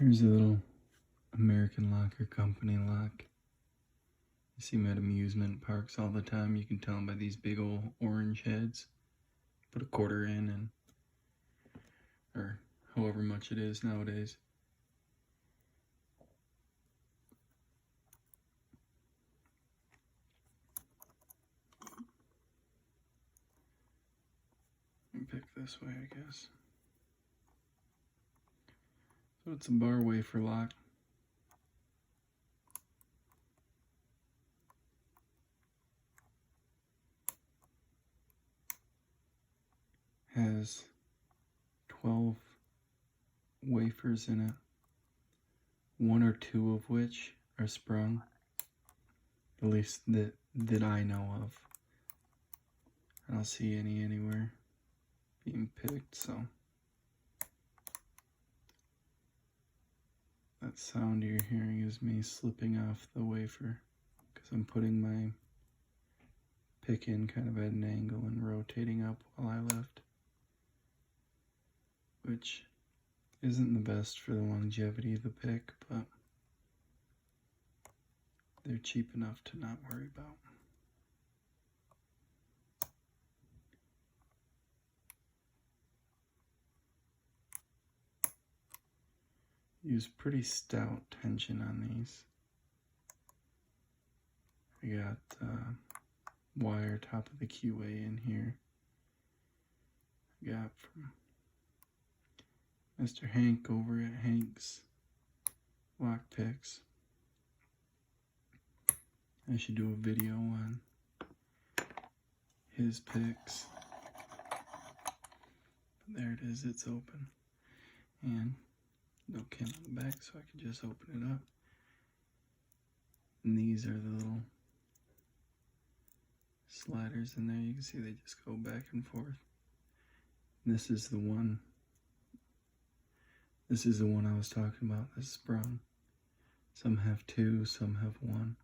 Here's a little American Locker Company lock. You see them at amusement parks all the time. You can tell them by these big old orange heads. Put a quarter in and, or however much it is nowadays. Pick this way, I guess. So it's a bar wafer lock. Has 12 wafers in it, one or two of which are sprung, at least that I know of. I don't see any anywhere being picked, so that sound you're hearing is me slipping off the wafer because I'm putting my pick in kind of at an angle and rotating up while I lift, which isn't the best for the longevity of the pick, but they're cheap enough to not worry about. Use pretty stout tension on these. I got wire top of the QA in here. I got from Mr. Hank over at Hank's Lock Picks. I should do a video on his picks. But there it is, it's open. And no pin on the back, so I can just open it up. And these are the little sliders in there. You can see they just go back and forth. And this is the one. This is the one I was talking about. This sprung. Some have two, some have one.